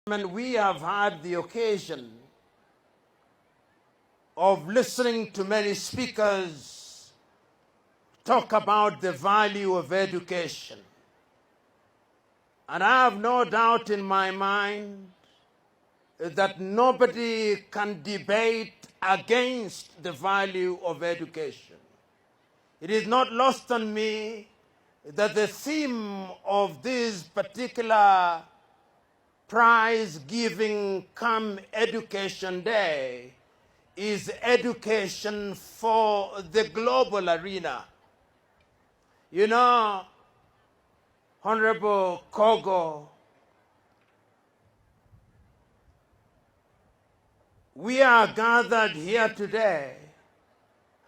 We have had the occasion of listening to many speakers talk about the value of education. And I have no doubt in my mind that nobody can debate against the value of education. It is not lost on me that the theme of this particular prize-giving come Education Day is education for the global arena. You know, Honorable Kogo, we are gathered here today,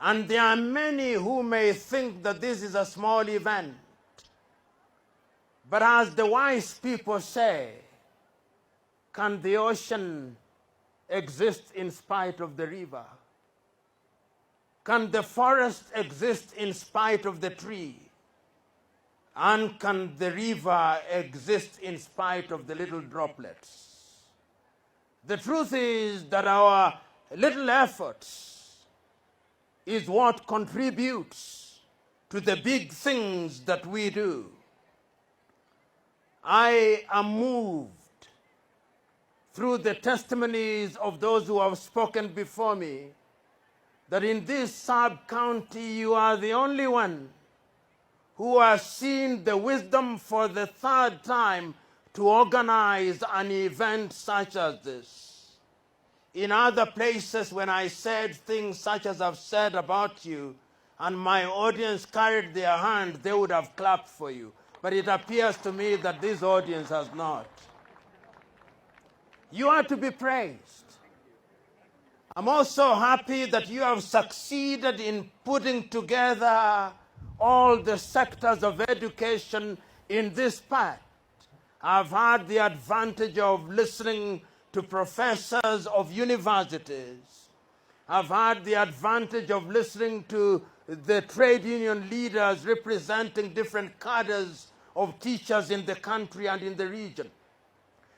and there are many who may think that this is a small event. But as the wise people say, can the ocean exist in spite of the river? Can the forest exist in spite of the tree? And can the river exist in spite of the little droplets? The truth is that our little efforts is what contributes to the big things that we do. I am moved through the testimonies of those who have spoken before me, that in this sub-county you are the only one who has seen the wisdom for the third time to organize an event such as this. In other places, when I said things such as I've said about you, and my audience carried their hand, they would have clapped for you. But it appears to me that this audience has not. You are to be praised. I'm also happy that you have succeeded in putting together all the sectors of education in this part. I've had the advantage of listening to professors of universities. I've had the advantage of listening to the trade union leaders representing different cadres of teachers in the country and in the region.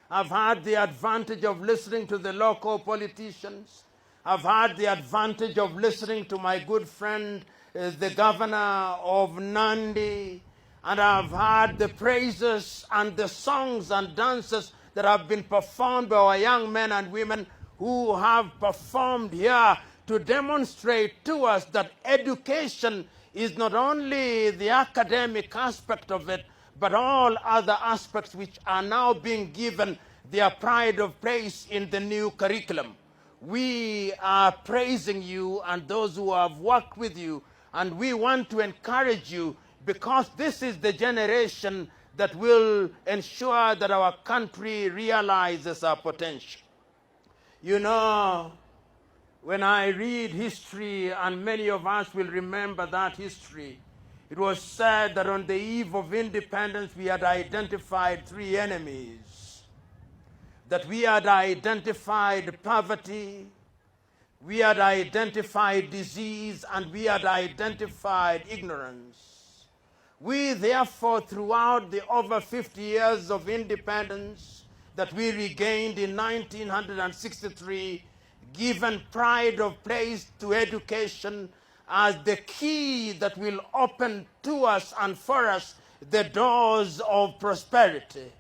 I've had the advantage of listening to the local politicians. I've had the advantage of listening to my good friend, the governor of Nandi. And I've had the praises and the songs and dances that have been performed by our young men and women who have performed here to demonstrate to us that education is not only the academic aspect of it, but all other aspects which are now being given their pride of place in the new curriculum. We are praising you and those who have worked with you, and we want to encourage you because this is the generation that will ensure that our country realizes our potential. You know, when I read history, and many of us will remember that history, it was said that on the eve of independence, we had identified three enemies. That we had identified poverty, we had identified disease, and we had identified ignorance. We, therefore, throughout the over 50 years of independence that we regained in 1963, given pride of place to education as the key that will open to us and for us the doors of prosperity.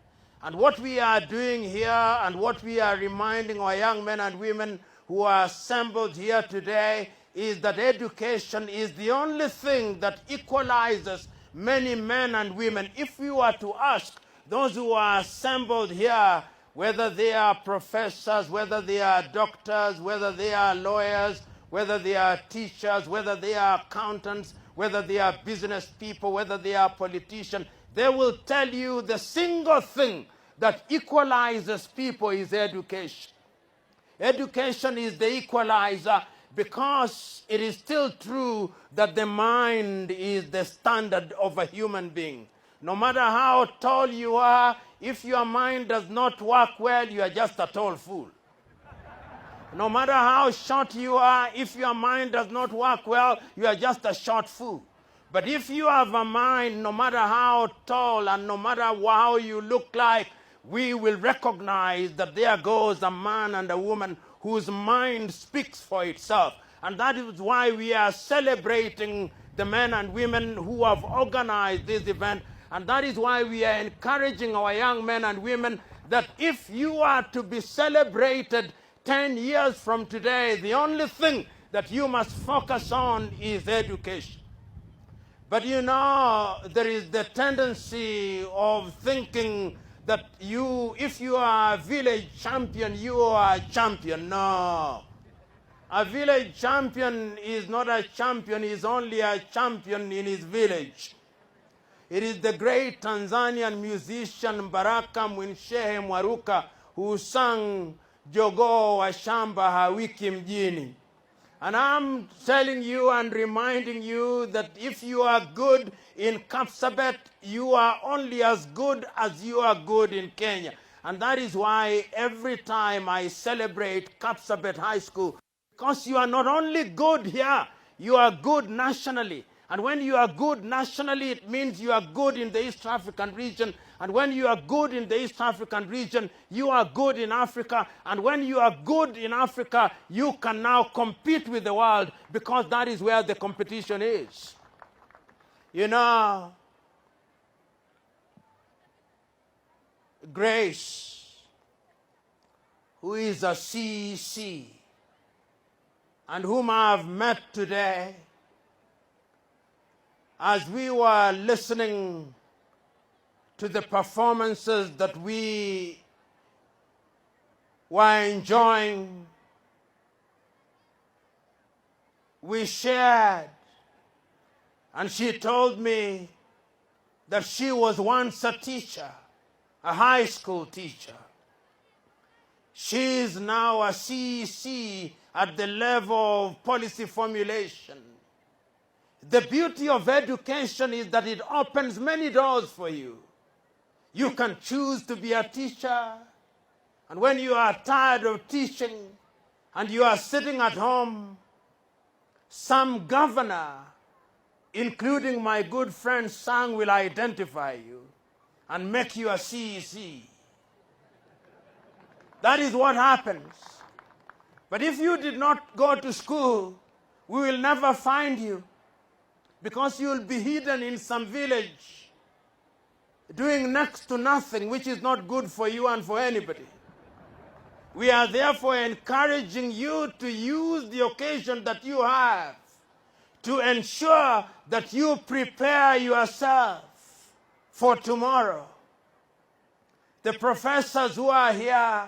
And what we are doing here and what we are reminding our young men and women who are assembled here today is that education is the only thing that equalizes many men and women. If we were to ask those who are assembled here, whether they are professors, whether they are doctors, whether they are lawyers, whether they are teachers, whether they are accountants, whether they are business people, whether they are politicians, they will tell you the single thing that equalizes people is education. Education is the equalizer because it is still true that the mind is the standard of a human being. No matter how tall you are, if your mind does not work well, you are just a tall fool. No matter how short you are, if your mind does not work well, you are just a short fool. But if you have a mind, no matter how tall and no matter how you look like, we will recognize that there goes a man and a woman whose mind speaks for itself. And that is why we are celebrating the men and women who have organized this event. And that is why we are encouraging our young men and women that if you are to be celebrated 10 years from today, the only thing that you must focus on is education. But you know, there is the tendency of thinking that if you are a village champion, you are a champion. No. A village champion is not a champion, he is only a champion in his village. It is the great Tanzanian musician Baraka Mwinshehe Mwaruka who sang Jogoo wa Shamba Hawiki Mjini. And I'm telling you and reminding you that if you are good in Kapsabet, you are only as good as you are good in Kenya. And that is why every time I celebrate Kapsabet High School, because you are not only good here, you are good nationally. And when you are good nationally, it means you are good in the East African region. And when you are good in the East African region, you are good in Africa. And when you are good in Africa, you can now compete with the world, because that is where the competition is. You know, Grace, who is a CEC, and whom I have met today, as we were listening to the performances that we were enjoying, we shared, and she told me that she was once a teacher, a high school teacher. She is now a CEC at the level of policy formulation. The beauty of education is that it opens many doors for you. You can choose to be a teacher, and when you are tired of teaching and you are sitting at home, some governor, including my good friend Sang, will identify you and make you a CEC. That is what happens. But if you did not go to school, we will never find you, because you will be hidden in some village doing next to nothing, which is not good for you and for anybody. We are therefore encouraging you to use the occasion that you have to ensure that you prepare yourself for tomorrow. The professors who are here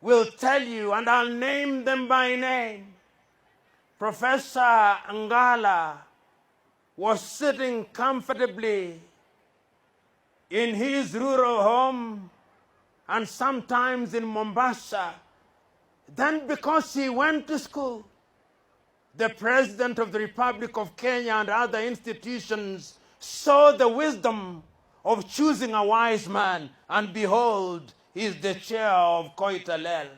will tell you, and I'll name them by name. Professor Ngala was sitting comfortably in his rural home and sometimes in Mombasa. Then, because he went to school, the President of the Republic of Kenya and other institutions saw the wisdom of choosing a wise man, and behold, he is the chair of Koitalel.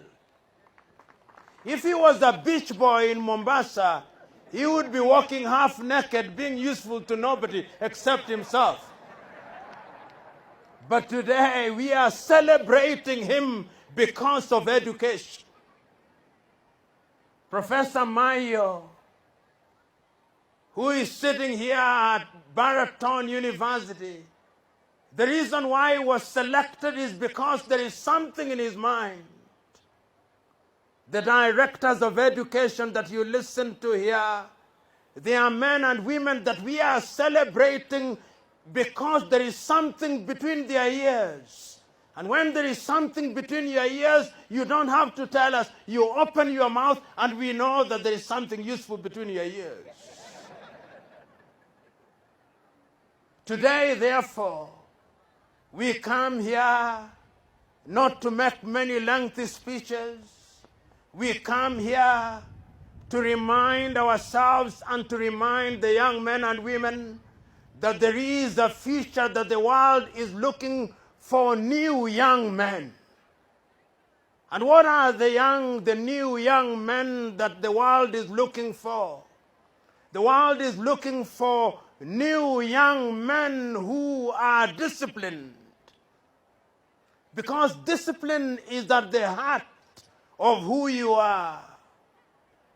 If he was a beach boy in Mombasa, he would be walking half naked, being useful to nobody except himself. But today we are celebrating him because of education. Professor Mayo, who is sitting here at Baraton University, the reason why he was selected is because there is something in his mind. The directors of education that you listen to here, they are men and women that we are celebrating because there is something between their ears. And when there is something between your ears, you don't have to tell us. You open your mouth and we know that there is something useful between your ears. Today, therefore, we come here not to make many lengthy speeches. We come here to remind ourselves and to remind the young men and women that there is a future, that the world is looking for new young men. And what are the new young men that the world is looking for? The world is looking for new young men who are disciplined. Because discipline is at the heart of who you are.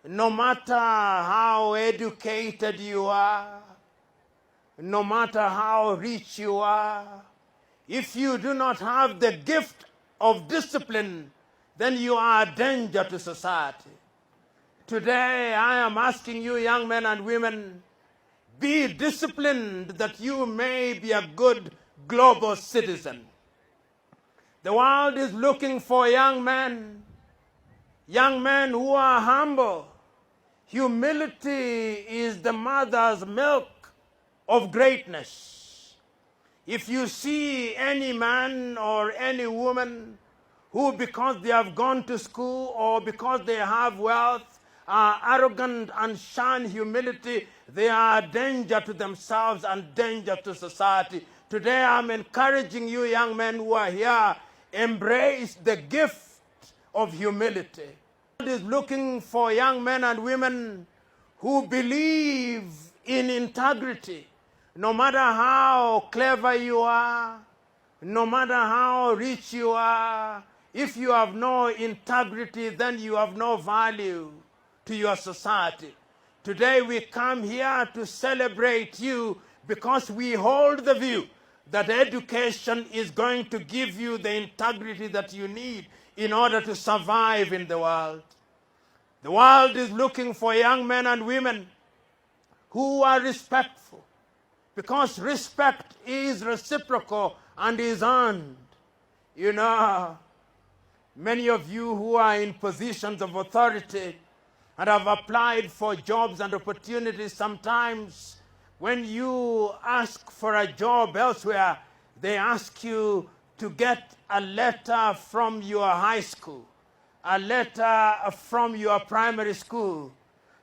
No matter how educated you are, no matter how rich you are, if you do not have the gift of discipline, then you are a danger to society. Today, I am asking you, young men and women, be disciplined that you may be a good global citizen. The world is looking for young men who are humble. Humility is the mother's milk of greatness. If you see any man or any woman who, because they have gone to school or because they have wealth, are arrogant and shun humility, they are a danger to themselves and danger to society. Today I'm encouraging you young men who are here, embrace the gift of humility. God is looking for young men and women who believe in integrity. No matter how clever you are, no matter how rich you are, if you have no integrity, then you have no value to your society. Today we come here to celebrate you because we hold the view that education is going to give you the integrity that you need in order to survive in the world. The world is looking for young men and women who are respectful, because respect is reciprocal and is earned. You know, many of you who are in positions of authority and have applied for jobs and opportunities, sometimes when you ask for a job elsewhere, they ask you to get a letter from your high school, a letter from your primary school.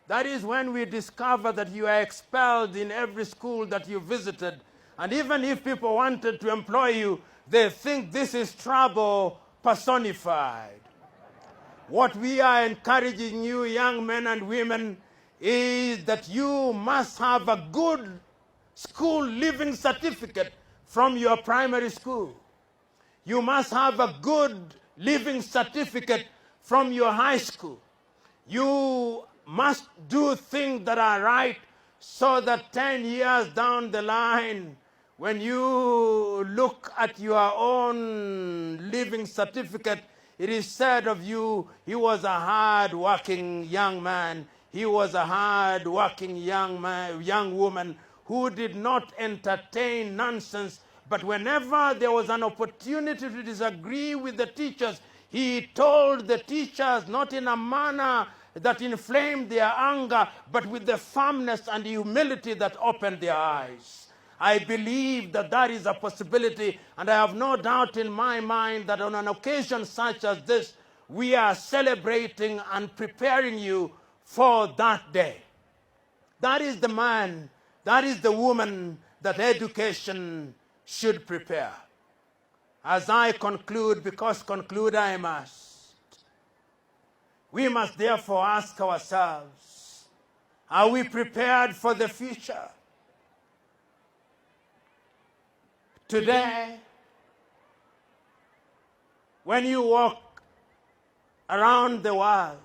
That is when we discover that you are expelled in every school that you visited. And even if people wanted to employ you, they think this is trouble personified. What we are encouraging you, young men and women, is that you must have a good school living certificate from your primary school. You must have a good living certificate from your high school. You must do things that are right so that 10 years down the line, when you look at your own living certificate, it is said of you, he was a hard-working young man. He was a hard-working young woman who did not entertain nonsense. But whenever there was an opportunity to disagree with the teachers, he told the teachers not in a manner that inflamed their anger, but with the firmness and humility that opened their eyes. I believe that that is a possibility, and I have no doubt in my mind that on an occasion such as this, we are celebrating and preparing you for that day. That is the man, that is the woman that education should prepare. As I conclude, because conclude I must, we must therefore ask ourselves, are we prepared for the future? Today, when you walk around the world,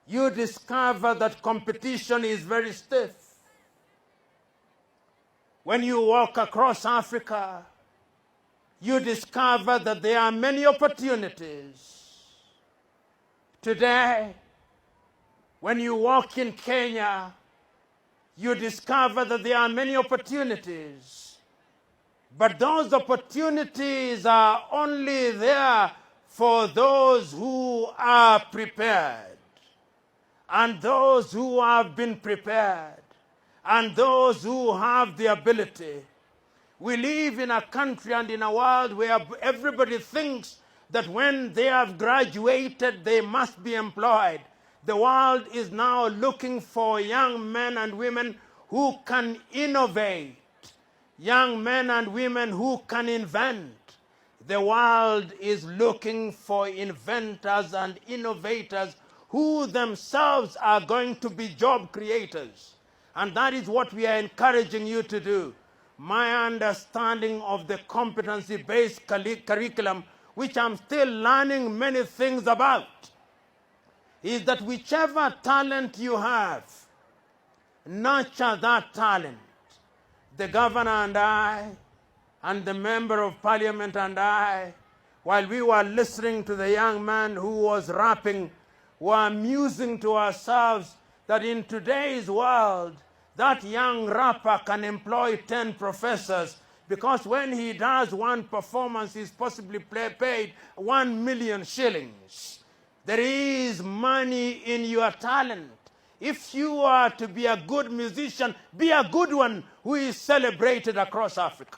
you discover that competition is very stiff. When you walk across Africa, you discover that there are many opportunities. Today, when you walk in Kenya, you discover that there are many opportunities. But those opportunities are only there for those who are prepared, and those who have been prepared, and those who have the ability. We live in a country and in a world where everybody thinks that when they have graduated, they must be employed. The world is now looking for young men and women who can innovate, young men and women who can invent. The world is looking for inventors and innovators who themselves are going to be job creators. And that is what we are encouraging you to do. my understanding of the competency-based curriculum, which I'm still learning many things about, is that whichever talent you have, nurture that talent. The governor and I, and the member of parliament and I, while we were listening to the young man who was rapping, were musing to ourselves that in today's world, that young rapper can employ 10 professors, because when he does one performance, he's possibly paid 1 million shillings. There is money in your talent. If you are to be a good musician, be a good one who is celebrated across Africa.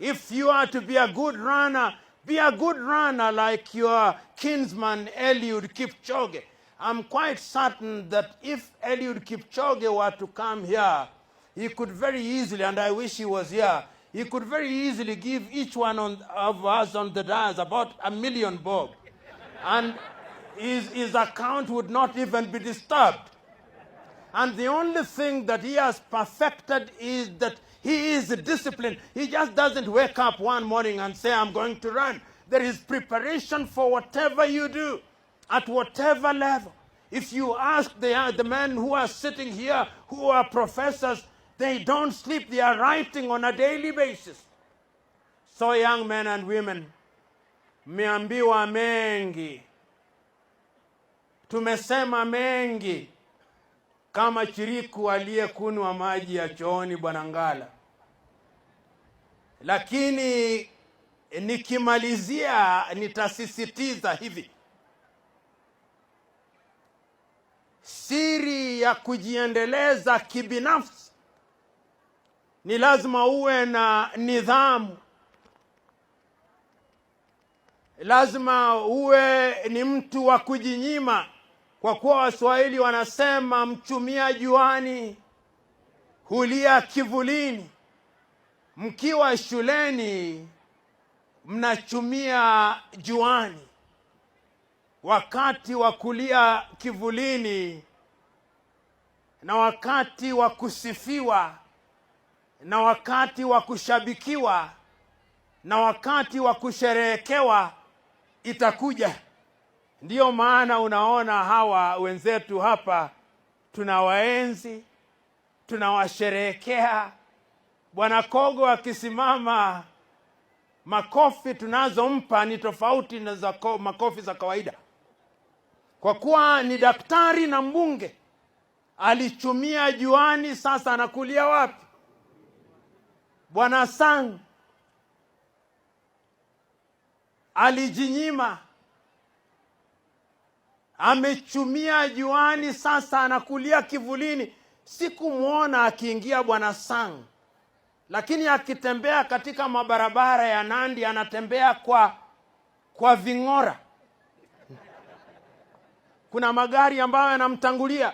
If you are to be a good runner, be a good runner like your kinsman Eliud Kipchoge. I'm quite certain that if Eliud Kipchoge were to come here, he could very easily, and I wish he was here, he could very easily give each one of us on the dais about 1 million bob. And his account would not even be disturbed. And the only thing that he has perfected is that he is disciplined. He just doesn't wake up one morning and say, I'm going to run. There is preparation for whatever you do, at whatever level. If you ask the men who are sitting here, who are professors, they don't sleep. They are writing on a daily basis. So young men and women, mmeambiwa mengi. Tumesema mengi. Kama chiriku aliyekunywa maji ya chooni Bwana Ngala. Lakini nikimalizia nitasisitiza hivi. Siri ya kujiendeleza kibinafsi ni lazima uwe na nidhamu. Lazima uwe ni mtu wa kujinyima, kwa kuwa Waswahili wanasema mchumia juani hulia kivulini. Mkiwa shuleni mnachumia juani. Wakati wa kulia kivulini na wakati wa kusifiwa na wakati wa kushabikiwa na wakati wa kusherehekewa itakuja. Ndiyo maana unaona hawa wenzetu hapa tunawaenzi, tunawasherehekea. Bwana Kogo akisimama, makofi tunazompa ni tofauti na makofi za kawaida. Kwa kuwa ni daktari na mbunge, alichumia juani, sasa anakulia wapi? Bwana Sang alijinyima, amechumia juani, sasa anakulia kivulini. Sikumuona akiingia Bwana Sang, lakini akitembea katika mabarabara ya Nandi anatembea kwa ving'ora. Kuna magari ambayo yanamtangulia.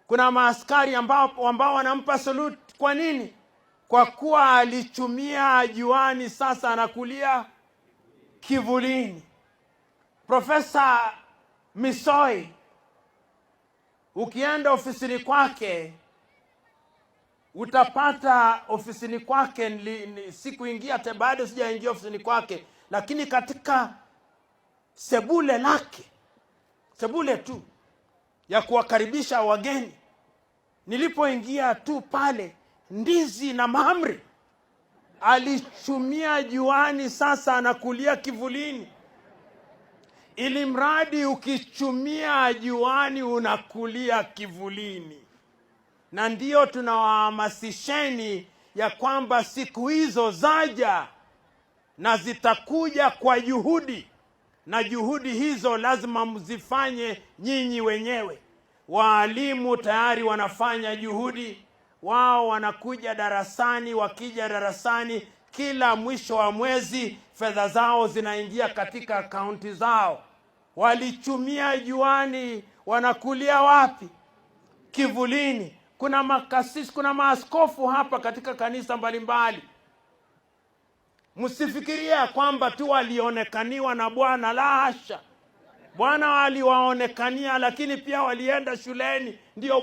Kuna maaskari ambao wanampa salute. Kwa nini? Kwa kuwa alichumia juani, sasa anakulia kivulini. Profesa Misoi, ukienda ofisini kwake, utapata ofisini kwake, sikuingia hata bado sijaingia ofisini kwake, lakini katika sebule lake, sebule tu ya kuwakaribisha wageni, nilipoingia tu pale, ndizi na mahamri alichumia juani, sasa anakulia kivulini. Ili mradi ukichumia juani unakulia kivulini. Na ndio tunawahamasisheni ya kwamba siku hizo zaja na zitakuja kwa juhudi, na juhudi hizo lazima mzifanye nyinyi wenyewe. Waalimu tayari wanafanya juhudi. Wao wanakuja darasani, wakija darasani kila mwisho wa mwezi fedha zao zinaingia katika akaunti zao. Walichumia juani, wanakulia wapi? Kivulini. Kuna makasisi, kuna maaskofu hapa katika kanisa mbalimbali. Msifikiria kwamba tu walionekaniwa na Bwana, la hasha. Bwana aliwaonekania, lakini pia walienda shuleni. Ndio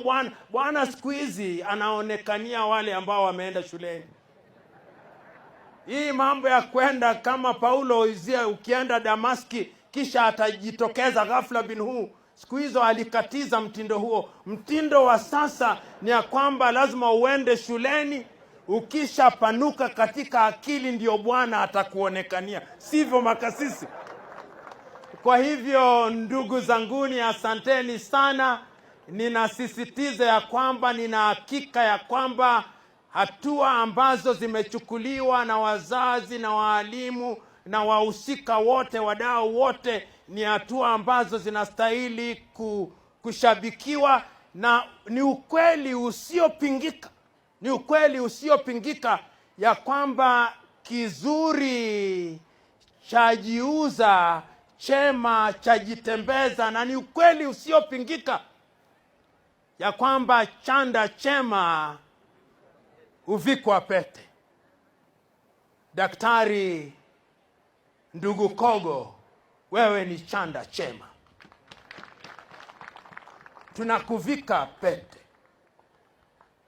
Bwana siku hizi anaonekania wale ambao wameenda shuleni. Hii mambo ya kwenda kama Paulo ukienda Damaski kisha atajitokeza ghafla bin huu, siku hizo alikatiza mtindo huo. Mtindo wa sasa ni ya kwamba lazima uende shuleni, ukisha panuka katika akili ndio Bwana atakuonekania, sivyo makasisi? Kwa hivyo ndugu zanguni, asanteni sana. Ninasisitiza ya kwamba nina hakika ya kwamba hatua ambazo zimechukuliwa na wazazi na waalimu na wahusika wote, wadau wote, ni hatua ambazo zinastahili kushabikiwa, na ni ukweli usiopingika. Ni ukweli usiopingika ya kwamba kizuri chajiuza, chema chajitembeza, na ni ukweli usiopingika ya kwamba chanda chema huvikwa pete. Daktari ndugu Kogo, wewe ni chanda chema, tunakuvika pete.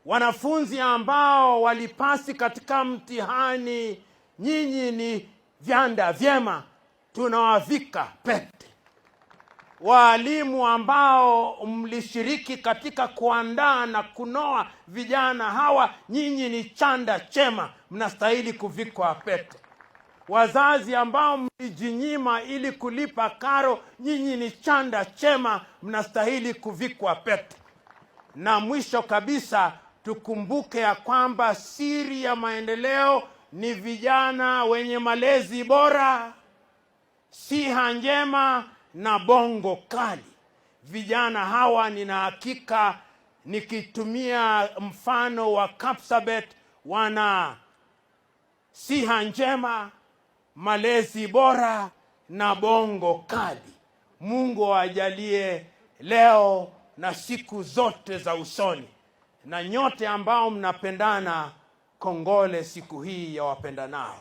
Wanafunzi ambao walipasi katika mtihani, nyinyi ni vyanda vyema, tunawavika pete. Waalimu ambao mlishiriki katika kuandaa na kunoa vijana hawa, nyinyi ni chanda chema, mnastahili kuvikwa pete. Wazazi ambao mlijinyima ili kulipa karo, nyinyi ni chanda chema, mnastahili kuvikwa pete. Na mwisho kabisa, tukumbuke ya kwamba siri ya maendeleo ni vijana wenye malezi bora, siha njema na bongo kali. Vijana hawa nina hakika, nikitumia mfano wa Kapsabet, wana siha njema, malezi bora na bongo kali. Mungu awajalie leo na siku zote za usoni. Na nyote ambao mnapendana, kongole siku hii ya wapendanao.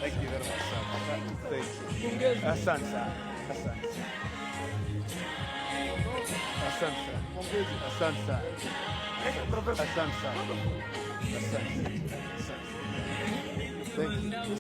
Thank you very much, sir. Thank you. Asante sana. Asante. Asante sana. Asante sana. Asante sana. Asante. Asante. Thank you.